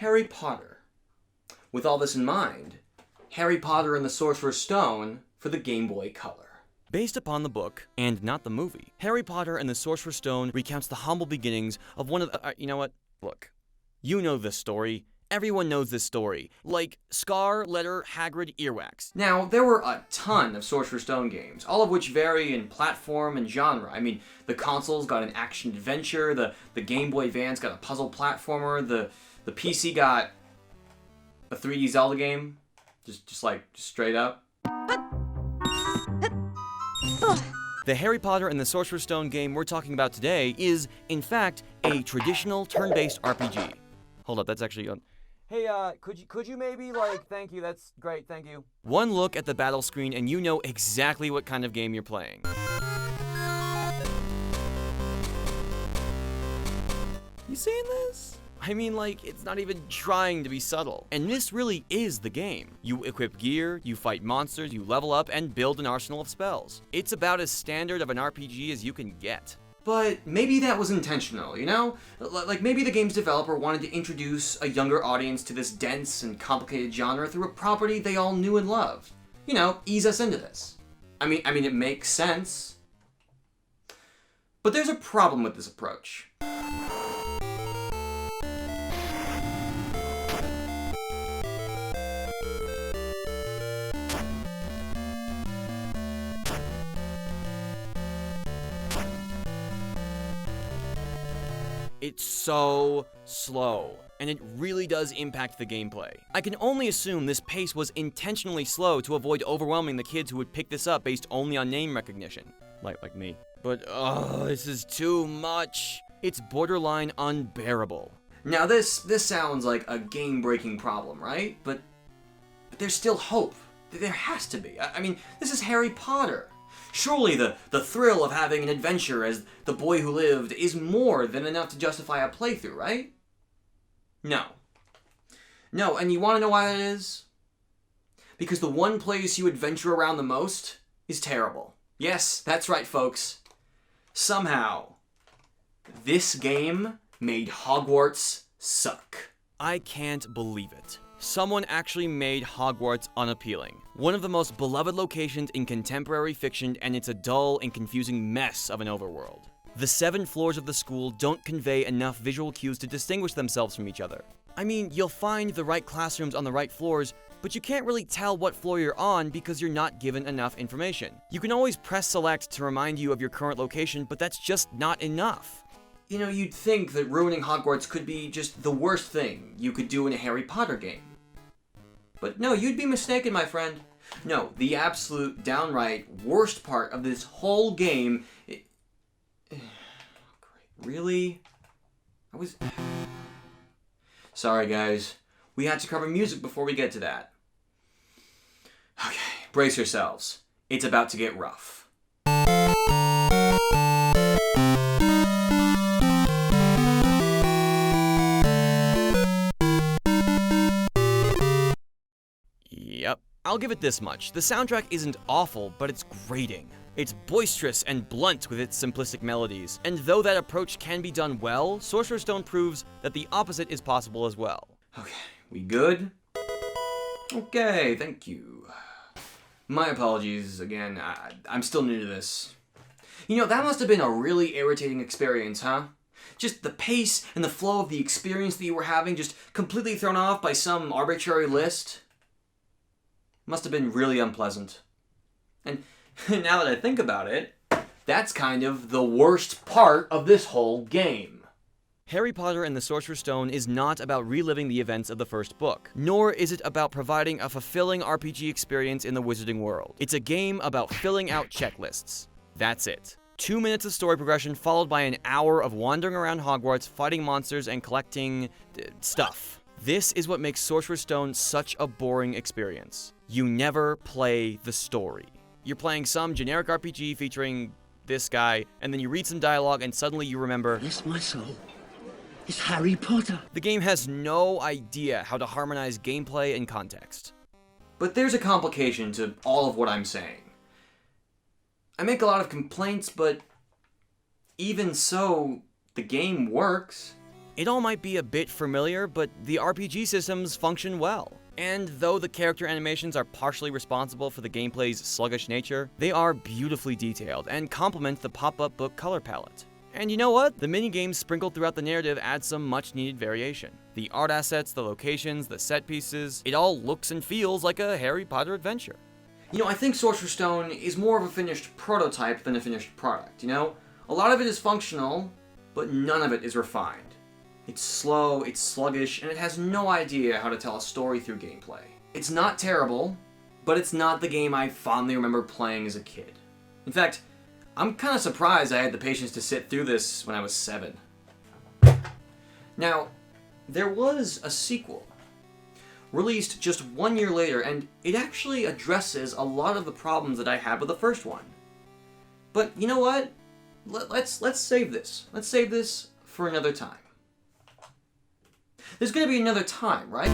Harry Potter. With all this in mind, Harry Potter and the Sorcerer's Stone for the Game Boy Color. Based upon the book, and not the movie, Harry Potter and the Sorcerer's Stone recounts the humble beginnings of one of the... you know what? Look. You know this story. Everyone knows this story. Like Scar, Letter, Hagrid, Earwax. Now, there were a ton of Sorcerer's Stone games, all of which vary in platform and genre. I mean, the consoles got an action-adventure, the Game Boy Advance got a puzzle platformer, the PC got a 3D Zelda game, just straight up. The Harry Potter and the Sorcerer's Stone game we're talking about today is, in fact, a traditional turn-based RPG. Hold up, that's actually... Hey, could you maybe, thank you, that's great, thank you. One look at the battle screen and you know exactly what kind of game you're playing. You seeing this? I mean, it's not even trying to be subtle. And this really is the game. You equip gear, you fight monsters, you level up, and build an arsenal of spells. It's about as standard of an RPG as you can get. But maybe that was intentional, you know? Maybe the game's developer wanted to introduce a younger audience to this dense and complicated genre through a property they all knew and loved. You know, ease us into this. I mean, it makes sense. But there's a problem with this approach. It's so slow, and it really does impact the gameplay. I can only assume this pace was intentionally slow to avoid overwhelming the kids who would pick this up based only on name recognition. Like me. But, this is too much. It's borderline unbearable. Now this sounds like a game-breaking problem, right? But there's still hope. There has to be. I mean, this is Harry Potter. Surely the thrill of having an adventure as the boy who lived is more than enough to justify a playthrough, right? No. No, and you want to know why that is? Because the one place you adventure around the most is terrible. Yes, that's right, folks. Somehow, this game made Hogwarts suck. I can't believe it. Someone actually made Hogwarts unappealing. One of the most beloved locations in contemporary fiction, and it's a dull and confusing mess of an overworld. The 7 floors of the school don't convey enough visual cues to distinguish themselves from each other. I mean, you'll find the right classrooms on the right floors, but you can't really tell what floor you're on because you're not given enough information. You can always press select to remind you of your current location, but that's just not enough. You know, you'd think that ruining Hogwarts could be just the worst thing you could do in a Harry Potter game. But no, you'd be mistaken, my friend. No, the absolute downright worst part of this whole game... Really? Sorry, guys. We had to cover music before we get to that. Okay, brace yourselves. It's about to get rough. Yep. I'll give it this much. The soundtrack isn't awful, but it's grating. It's boisterous and blunt with its simplistic melodies, and though that approach can be done well, Sorcerer's Stone proves that the opposite is possible as well. Okay, we good? Okay, thank you. My apologies again, I'm still new to this. You know, that must have been a really irritating experience, huh? Just the pace and the flow of the experience that you were having just completely thrown off by some arbitrary list. Must have been really unpleasant. And now that I think about it, that's kind of the worst part of this whole game. Harry Potter and the Sorcerer's Stone is not about reliving the events of the first book, nor is it about providing a fulfilling RPG experience in the wizarding world. It's a game about filling out checklists. That's it. 2 minutes of story progression followed by an hour of wandering around Hogwarts, fighting monsters, and collecting... stuff. This is what makes Sorcerer's Stone such a boring experience. You never play the story. You're playing some generic RPG featuring this guy, and then you read some dialogue and suddenly you remember, Bless my soul. It's Harry Potter. The game has no idea how to harmonize gameplay and context. But there's a complication to all of what I'm saying. I make a lot of complaints, but even so, the game works. It all might be a bit familiar, but the RPG systems function well. And though the character animations are partially responsible for the gameplay's sluggish nature, they are beautifully detailed and complement the pop-up book color palette. And you know what? The minigames sprinkled throughout the narrative add some much-needed variation. The art assets, the locations, the set pieces, it all looks and feels like a Harry Potter adventure. You know, I think Sorcerer's Stone is more of a finished prototype than a finished product, you know? A lot of it is functional, but none of it is refined. It's slow, it's sluggish, and it has no idea how to tell a story through gameplay. It's not terrible, but it's not the game I fondly remember playing as a kid. In fact, I'm kind of surprised I had the patience to sit through this when I was 7. Now, there was a sequel, released just 1 year later, and it actually addresses a lot of the problems that I had with the first one. But you know what? Let's save this. Let's save this for another time. There's gonna be another time, right?